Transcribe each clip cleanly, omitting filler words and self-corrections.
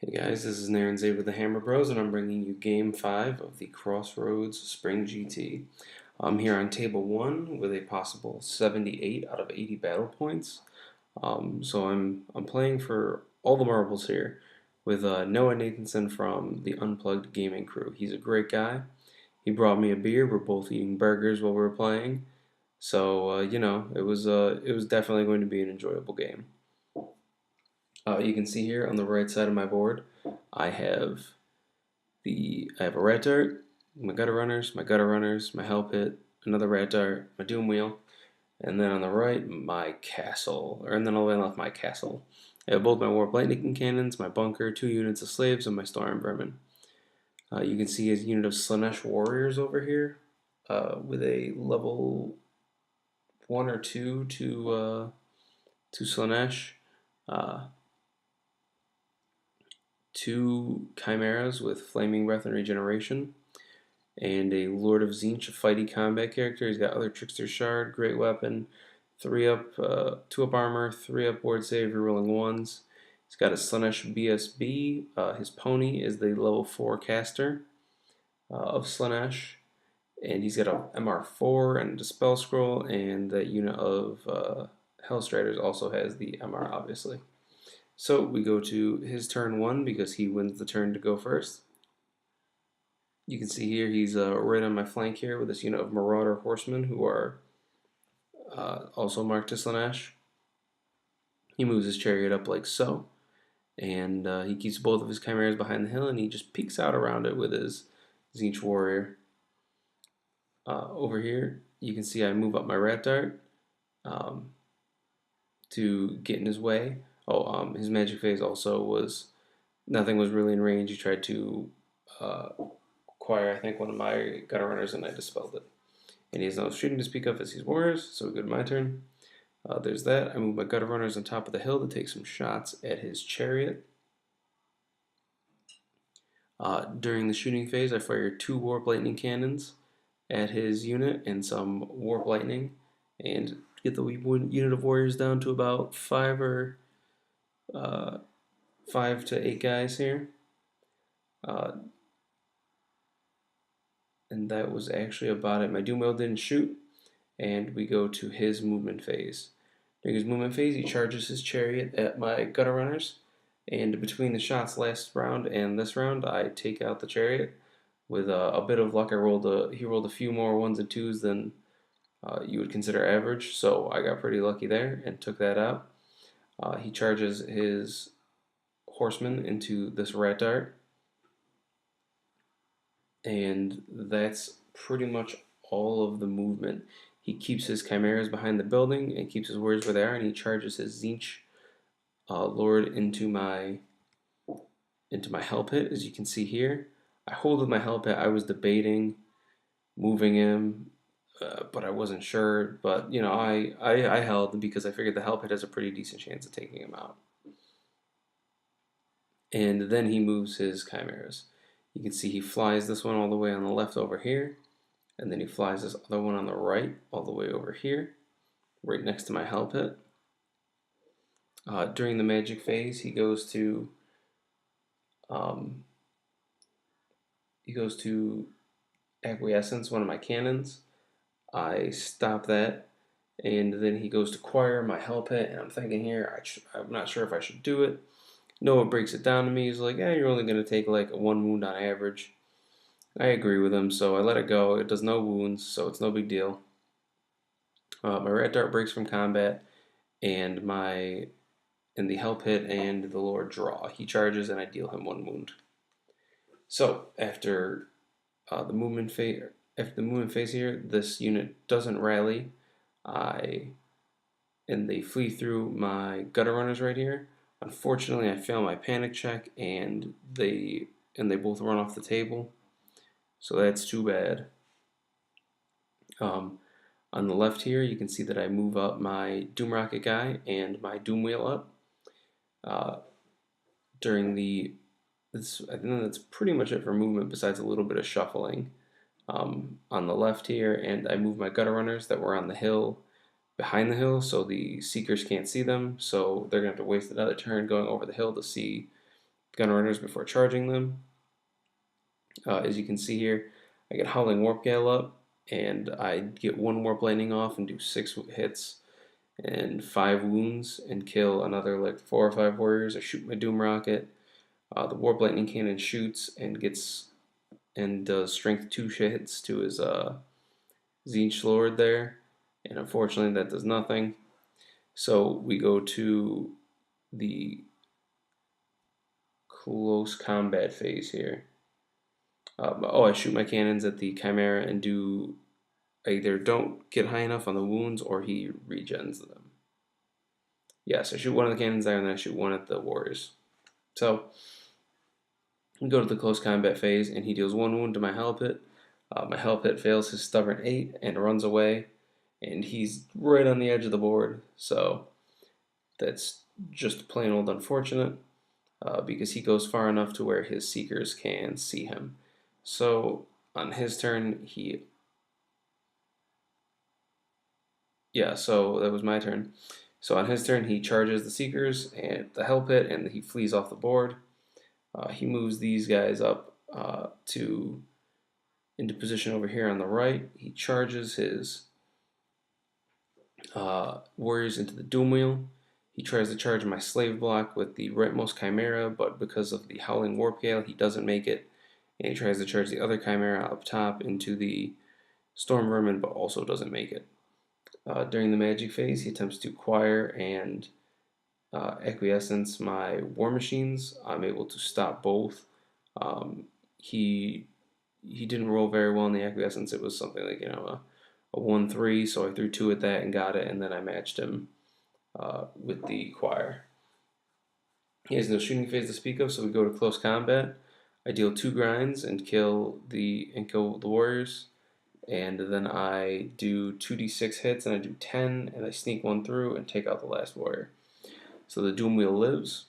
Hey guys, this is Naren Zay with the Hammer Bros, and I'm bringing you Game 5 of the XRoads Spring GT. I'm here on Table 1 with a possible 78 out of 80 battle points. So I'm playing for all the marbles here with Noah Nathanson from the Unplugged Gaming Crew. He's a great guy. He brought me a beer. We're both eating burgers while we were playing. So it was definitely going to be an enjoyable game. You can see here on the right side of my board, I have I have a rat dart, my gutter runners, my hell pit, another rat dart, my doom wheel, and then on the right my castle, and then I'll end off my castle. I have both my warp lightning cannons, my bunker, 2 units of slaves, and my storm vermin. You can see a unit of Slanesh warriors over here, with a level 1 or 2 to Slanesh. Uh, 2 chimeras with flaming breath and regeneration, and a Lord of Tzeentch, a fighty combat character. He's got other Trickster Shard, great weapon, 2 up armor, 3 up ward save, rerolling ones. He's got a Slanesh BSB. His pony is the level 4 caster of Slanesh, and he's got a MR4 and a Dispel Scroll, and that unit of Hellstriders also has the MR, obviously. So we go to his turn 1 because he wins the turn to go first. You can see here he's right on my flank here with this unit of Marauder Horsemen who are also marked to Slanesh. He moves his chariot up like so, and he keeps both of his chimeras behind the hill, and he just peeks out around it with his Tzeentch warrior. Over here, you can see I move up my rat dart to get in his way. His magic phase also was nothing was really in range. He tried to acquire, I think, one of my gutter runners, and I dispelled it. And he has no shooting to speak of as he's warriors, so we go to my turn. There's that. I move my gutter runners on top of the hill to take some shots at his chariot. During the shooting phase, I fire 2 warp lightning cannons at his unit and some warp lightning, and get the unit of warriors down to about 5 to 8 guys here. And that was actually about it. My doom wheel didn't shoot, and we go to his movement phase. During his movement phase, he charges his chariot at my gutter runners, and between the shots last round and this round, I take out the chariot. With a bit of luck, he rolled a few more 1s and 2s than you would consider average, so I got pretty lucky there and took that out. He charges his horseman into this rat dart, and that's pretty much all of the movement. He keeps his chimeras behind the building and keeps his warriors where they are, and he charges his Tzeentch lord into my hell pit, as you can see here. I hold with my hell pit. I was debating moving him, but I wasn't sure. But I held because I figured the hell pit has a pretty decent chance of taking him out. And then he moves his chimeras. You can see he flies this one all the way on the left over here, and then he flies this other one on the right all the way over here, right next to my hell pit. During the magic phase, he goes to acquiescence, one of my cannons. I stop that, and then he goes to choir my hell pit, and I'm thinking here, I'm not sure if I should do it. Noah breaks it down to me. He's like, you're only going to take like 1 wound on average. I agree with him, so I let it go. It does no wounds, so it's no big deal. My rat dart breaks from combat, and the hell pit and the lord draw. He charges, and I deal him 1 wound. So after the movement phase here, this unit doesn't rally. And they flee through my gutter runners right here. Unfortunately, I fail my panic check, and they both run off the table. So that's too bad. On the left here, you can see that I move up my Doom Rocket guy and my Doom Wheel up. I think that's pretty much it for movement, besides a little bit of shuffling. On the left here, and I move my gutter runners that were on the hill behind the hill, so the seekers can't see them, so they're going to have to waste another turn going over the hill to see gun runners before charging them. As you can see here, I get Howling Warp Gale up, and I get 1 Warp Lightning off and do 6 hits and 5 wounds and kill another like 4 or 5 warriors. I shoot my Doom Rocket. The Warp Lightning Cannon shoots and does strength 2 hits to his Tzeentch Lord there, and unfortunately that does nothing. So we go to the close combat phase here. I shoot my cannons at the Chimera and do either don't get high enough on the wounds or he regens them. Yes, I shoot one of the cannons there and then I shoot one at the warriors. So we go to the close combat phase and he deals 1 wound to my Hell Pit. My Hell Pit fails his Stubborn 8 and runs away, and he's right on the edge of the board, so that's just plain old unfortunate because he goes far enough to where his Seekers can see him. So on his turn, so that was my turn. So on his turn, he charges the Seekers and the Hell Pit, and he flees off the board. He moves these guys up into position over here on the right. He charges his warriors into the Doom Wheel. He tries to charge my Slave block with the rightmost Chimera, but because of the Howling Warp Gale, he doesn't make it. And he tries to charge the other Chimera up top into the Storm Vermin, but also doesn't make it. During the magic phase, he attempts to Choir and Acquiescence my War Machines. I'm able to stop both. He didn't roll very well in the Acquiescence. It was something like, a 1-3, so I threw 2 at that and got it, and then I matched him with the Choir. He has no shooting phase to speak of, so we go to close combat. I deal 2 grinds and kill the warriors, and then I do 2d6 hits, and I do 10, and I sneak 1 through and take out the last warrior. So the Doom Wheel lives.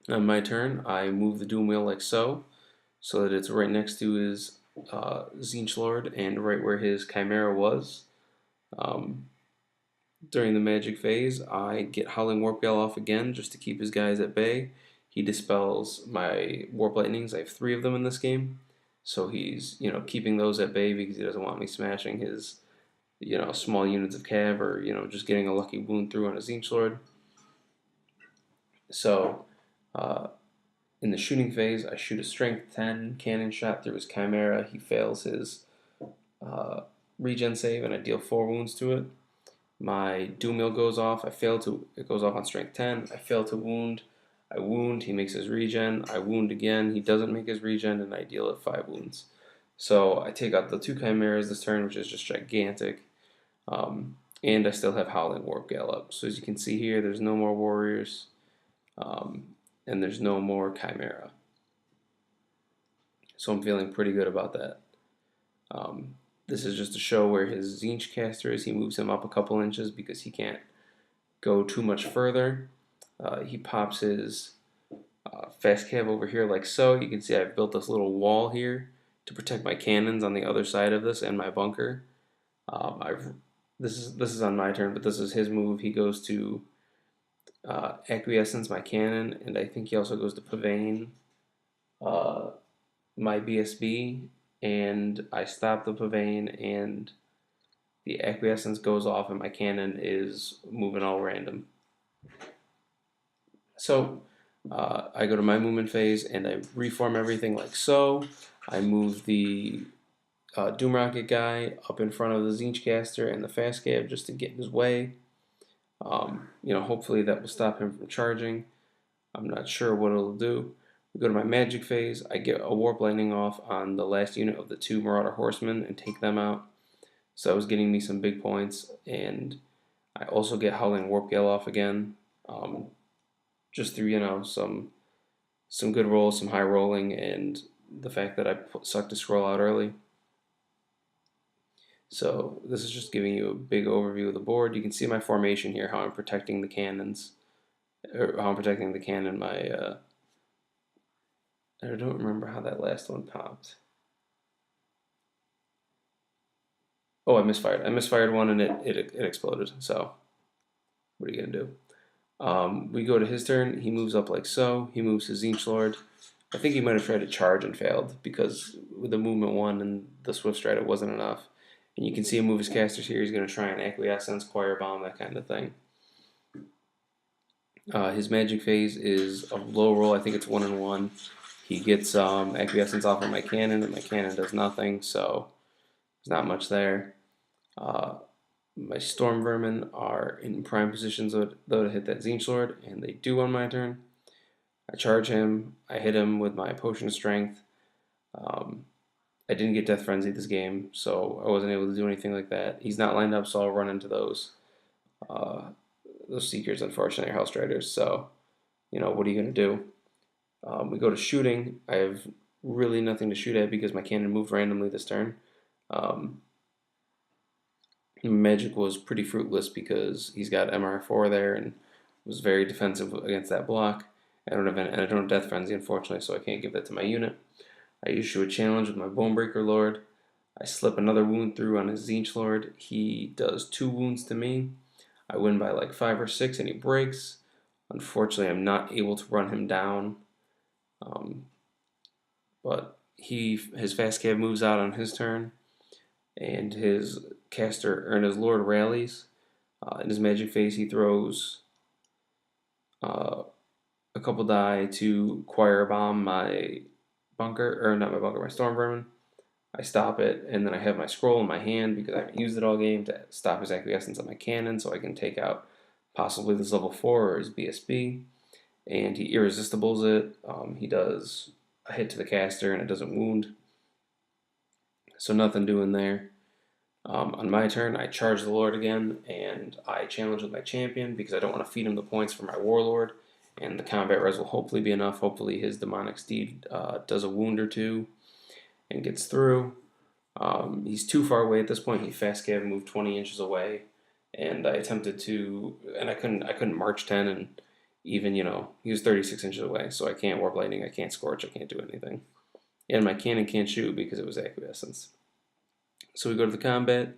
On my turn, I move the Doom Wheel like so that it's right next to his Tzeentch Lord and right where his Chimera was. During the magic phase, I get Howling Warp Gale off again just to keep his guys at bay. He dispels my Warp Lightnings. I have 3 of them in this game. So he's, keeping those at bay because he doesn't want me smashing his, small units of cav or, just getting a lucky wound through on his Tzeentch Lord. So, in the shooting phase, I shoot a Strength 10 cannon shot through his Chimera. He fails his regen save, and I deal 4 wounds to it. My Doom Wheel goes off. It goes off on Strength 10. I fail to wound. I wound. He makes his regen. I wound again. He doesn't make his regen, and I deal it 5 wounds. So I take out the 2 Chimeras this turn, which is just gigantic. And I still have Howling Warp Gale up. So as you can see here, there's no more warriors. And there's no more Chimera. So I'm feeling pretty good about that. This is just to show where his Tzeentch caster is. He moves him up a couple inches because he can't go too much further. He pops his fast cav over here like so. You can see I've built this little wall here to protect my cannons on the other side of this and my bunker. This is on my turn, but this is his move. He goes to Acquiescence my cannon, and I think he also goes to Pavane my BSB, and I stop the Pavane, and the Acquiescence goes off, and my cannon is moving all random. So I go to my movement phase, and I reform everything like so. I move the Doom Rocket guy up in front of the Tzeentch caster and the fast cab just to get in his way. Hopefully that will stop him from charging. I'm not sure what it'll do. We go to my magic phase. I get a Warp Lightning off on the last unit of the 2 Marauder Horsemen and take them out. So that was getting me some big points. And I also get Howling Warp Gale off again. Just through, some good rolls, some high rolling, and the fact that I sucked to scroll out early. So this is just giving you a big overview of the board. You can see my formation here, how I'm protecting the cannons, or how I'm protecting the cannon. I don't remember how that last one popped. Oh, I misfired. I misfired one and it exploded. So what are you gonna do? We go to his turn. He moves up like so. He moves his Zinch Lord. I think he might have tried to charge and failed because with the movement 1 and the Swift Stride, it wasn't enough. And you can see him move his casters here. He's going to try and Acquiescence, Choir Bomb, that kind of thing. His magic phase is a low roll. I think it's 1 and 1. He gets Acquiescence off of my cannon, and my cannon does nothing, so there's not much there. My Storm Vermin are in prime positions though to hit that Zinch Lord, and they do on my turn. I charge him. I hit him with my Potion of Strength. I didn't get Death Frenzy this game, so I wasn't able to do anything like that. He's not lined up, so I'll run into those Seekers, unfortunately, are Hellstriders. So, what are you going to do? We go to shooting. I have really nothing to shoot at because my cannon moved randomly this turn. Magic was pretty fruitless because he's got MR4 there and was very defensive against that block. I don't have Death Frenzy, unfortunately, so I can't give that to my unit. I issue a challenge with my Bonebreaker Lord. I slip another wound through on his Zinch Lord. He does 2 wounds to me. I win by like 5 or 6 and he breaks. Unfortunately, I'm not able to run him down. But his fast cab moves out on his turn, and his Lord rallies. In his magic phase, he throws a couple die to Choir Bomb my bunker, or not my bunker, my Storm Vermin. I stop it, and then I have my scroll in my hand because I haven't used it all game to stop his Acquiescence on my cannon, so I can take out possibly this level 4 or his BSB. And he irresistibles it. He does a hit to the caster, and it doesn't wound. So nothing doing there. On my turn, I charge the Lord again, and I challenge with my champion because I don't want to feed him the points for my Warlord, and the combat res will hopefully be enough. Hopefully his Demonic Steed does a wound or 2 and gets through. He's too far away at this point. He fast cab moved 20 inches away, and I attempted to, and I couldn't march 10, and even, he was 36 inches away, so I can't Warp Lightning, I can't Scorch, I can't do anything. And my cannon can't shoot because it was Acquiescence. So we go to the combat.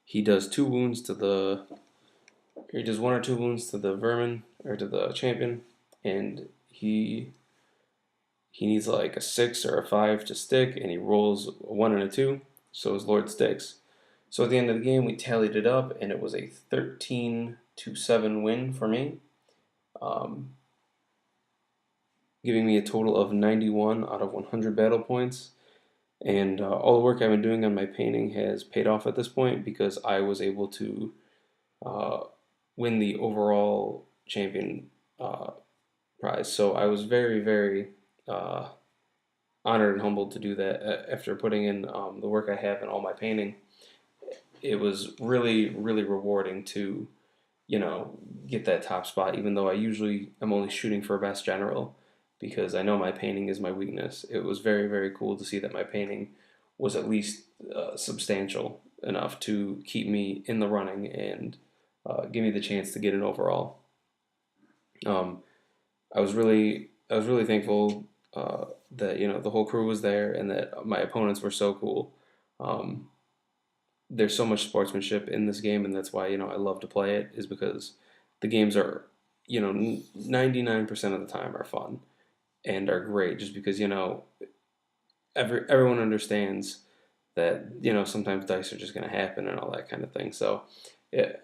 He does 2 wounds to the, he does 1 or 2 wounds to the Vermin, or to the champion, and he needs like a 6 or a 5 to stick, and he rolls a 1 and a 2, so his Lord sticks. So at the end of the game, we tallied it up, and it was a 13-7 win for me, giving me a total of 91 out of 100 battle points. And all the work I've been doing on my painting has paid off at this point because I was able to win the overall champion prize. So I was very, very honored and humbled to do that after putting in the work I have in all my painting. It was really, really rewarding to, get that top spot, even though I usually am only shooting for best general because I know my painting is my weakness. It was very, very cool to see that my painting was at least substantial enough to keep me in the running and give me the chance to get an overall. I was really thankful that the whole crew was there and that my opponents were so cool. There's so much sportsmanship in this game, and that's why I love to play it. Is because the games are 99% of the time are fun and are great, just because everyone understands that sometimes dice are just going to happen and all that kind of thing. So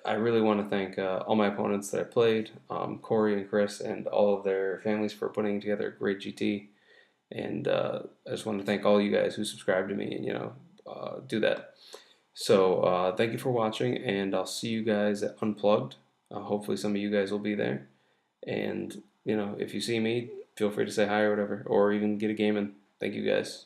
I really want to thank all my opponents that I played, Corey and Chris, and all of their families for putting together a great GT. And I just want to thank all you guys who subscribe to me and do that. So thank you for watching, and I'll see you guys at Unplugged. Hopefully some of you guys will be there. And if you see me, feel free to say hi or whatever, or even get a game in. Thank you guys.